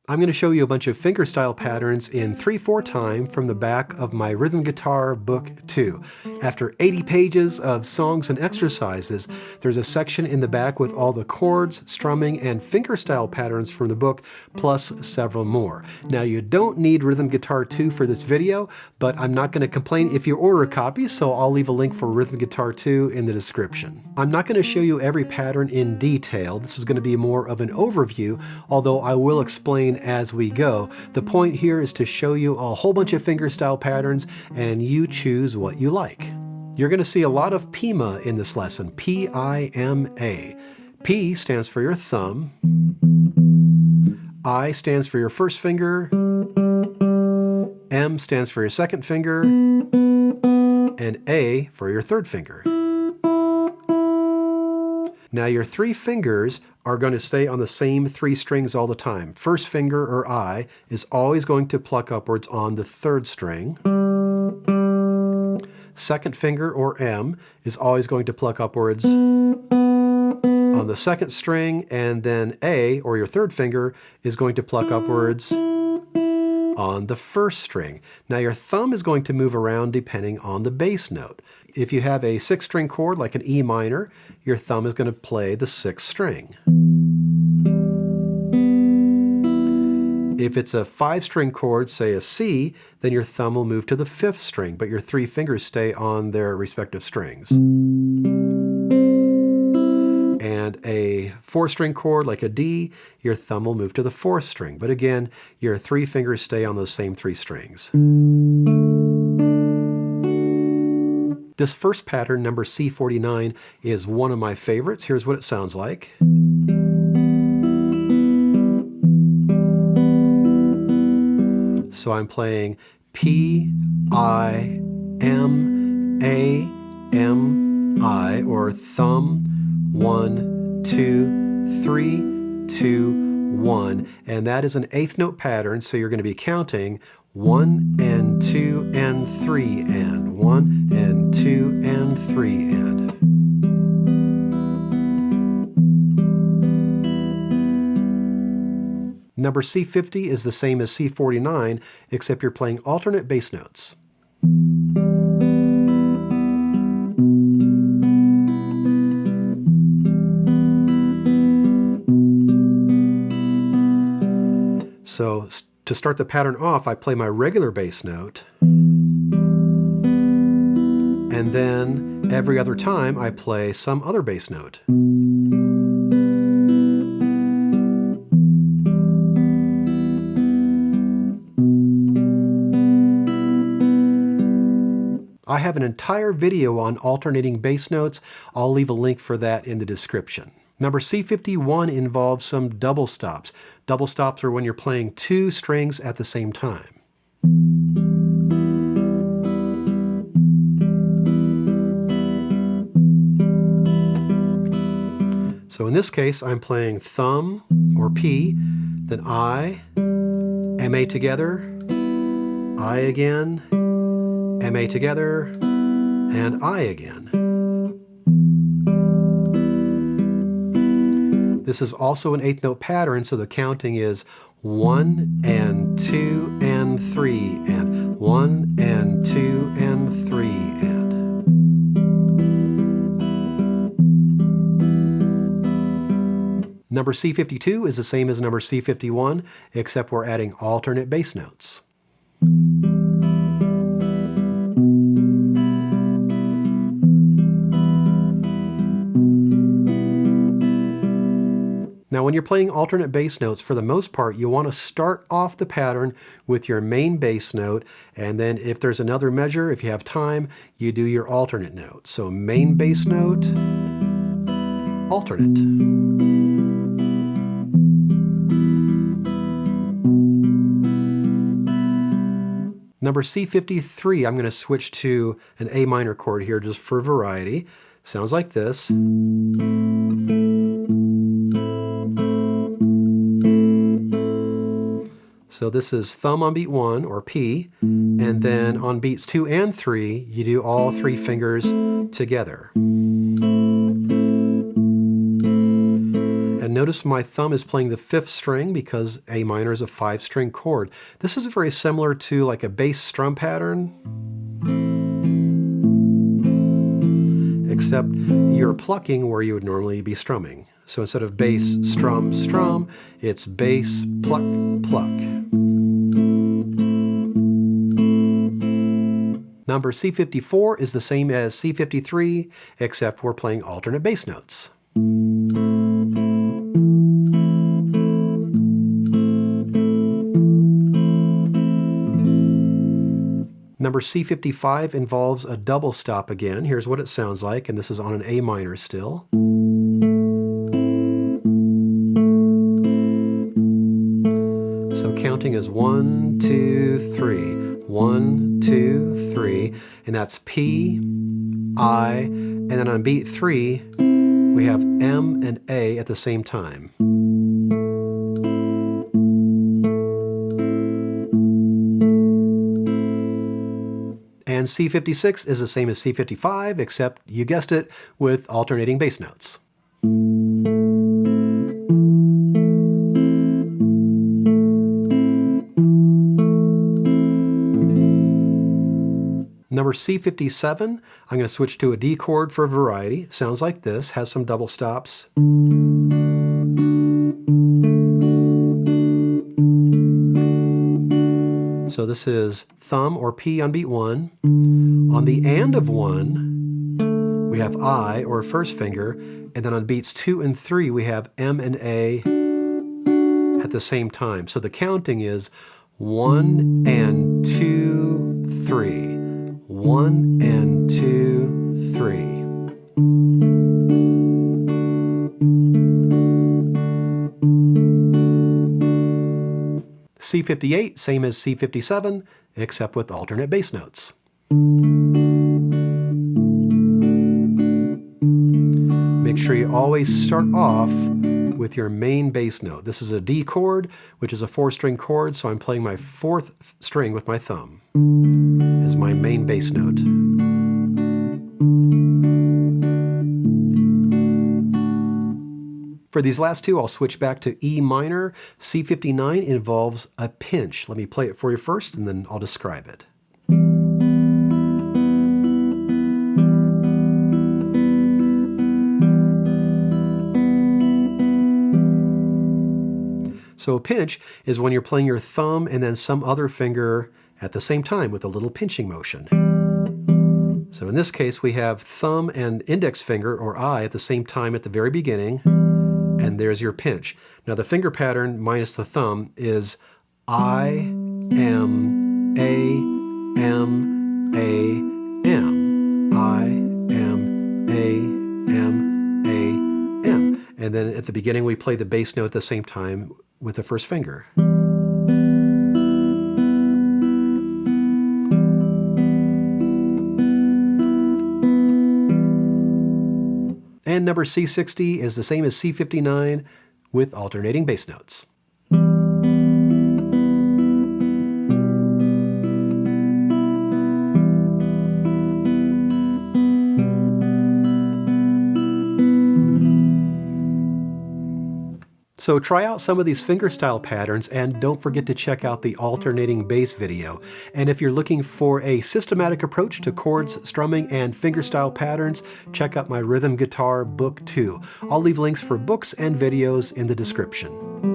I'm going to show you a bunch of fingerstyle patterns in 3/4 time from the back of my rhythm guitar book 2. After 80 pages of songs and exercises, there's a section in the back with all the chords, strumming, and fingerstyle patterns from the book, plus several more. Now you don't need Rhythm Guitar 2 for this video, but I'm not going to complain if you order a copy, so I'll leave a link for Rhythm Guitar 2 in the description. I'm not going to show you every pattern in detail. This is going to be more of an overview, although I will explain as we go. The point here is to show you a whole bunch of fingerstyle patterns and you choose what you like. You're going to see a lot of PIMA in this lesson, P-I-M-A. P stands for your thumb, I stands for your first finger, M stands for your second finger, and A for your third finger. Now your 3 fingers are going to stay on the same 3 strings all the time. First finger, or I, is always going to pluck upwards on the 3rd string. Second finger, or M, is always going to pluck upwards on the 2nd string, and then A, or your 3rd finger, is going to pluck upwards on the 1st string. Now your thumb is going to move around depending on the bass note. If you have a 6-string chord like an E minor, your thumb is going to play the 6th string. If it's a 5-string chord, say a C, then your thumb will move to the 5th string, but your 3 fingers stay on their respective strings. And a 4-string chord like a D, your thumb will move to the 4th string. But again, your 3 fingers stay on those same 3 strings. This first pattern, number C49, is one of my favorites. Here's what it sounds like. So I'm playing P-I-M-A-M-I, or thumb, 1, 2, 3, 2, 1. And that is an 8th note pattern, so you're going to be counting 1 and 2 and 3 and 1 and 2 and 3 and. Number C50 is the same as C49, except you're playing alternate bass notes. So to start the pattern off, I play my regular bass note, and then every other time I play some other bass note. I have an entire video on alternating bass notes. I'll leave a link for that in the description. Number C51 involves some double stops. Double stops are when you're playing 2 strings at the same time. So in this case, I'm playing thumb, or P, then I, M-A together, I again, M-A together, and I again. This is also an 8th note pattern, so the counting is 1 and 2 and 3 and 1 and 2 and 3 and. Number C52 is the same as number C51, except we're adding alternate bass notes. Now when you're playing alternate bass notes, for the most part, you want to start off the pattern with your main bass note, and then if there's another measure, if you have time, you do your alternate note. So main bass note, alternate. Number C53, I'm going to switch to an A minor chord here just for variety. Sounds like this. So this is thumb on beat 1, or P, and then on beats 2 and 3, you do all 3 fingers together. And notice my thumb is playing the 5th string because A minor is a 5-string chord. This is very similar to like a bass strum pattern, except you're plucking where you would normally be strumming. So instead of bass, strum, strum, it's bass, pluck, pluck. Number C54 is the same as C53, except we're playing alternate bass notes. Number C55 involves a double stop again. Here's what it sounds like, and this is on an A minor still. So counting is 1, 2, 3. 1, 2, 3, and that's P, I, and then on beat 3, we have M and A at the same time. And C56 is the same as C55, except, you guessed it, with alternating bass notes. Number C57, I'm going to switch to a D chord for variety. Sounds like this, has some double stops. So this is thumb or P on beat 1. On the and of 1, we have I or first finger, and then on beats 2 and 3, we have M and A at the same time. So the counting is 1 and 2, 3. 1 and 2, 3. C58, same as C57, except with alternate bass notes. Make sure you always start off with your main bass note. This is a D chord, which is a 4-string chord, so I'm playing my 4th string with my thumb as my main bass note. For these last two, I'll switch back to E minor. C59 involves a pinch. Let me play it for you first, and then I'll describe it. So a pinch is when you're playing your thumb and then some other finger at the same time with a little pinching motion. So in this case, we have thumb and index finger, or I, at the same time at the very beginning, and there's your pinch. Now the finger pattern minus the thumb is I-M-A-M-A-M. I-M-A-M-A-M. And then at the beginning, we play the bass note at the same time with the first finger. And number C60 is the same as C59 with alternating bass notes. So try out some of these fingerstyle patterns, and don't forget to check out the alternating bass video. And if you're looking for a systematic approach to chords, strumming, and fingerstyle patterns, check out my Rhythm Guitar Book 2. I'll leave links for books and videos in the description.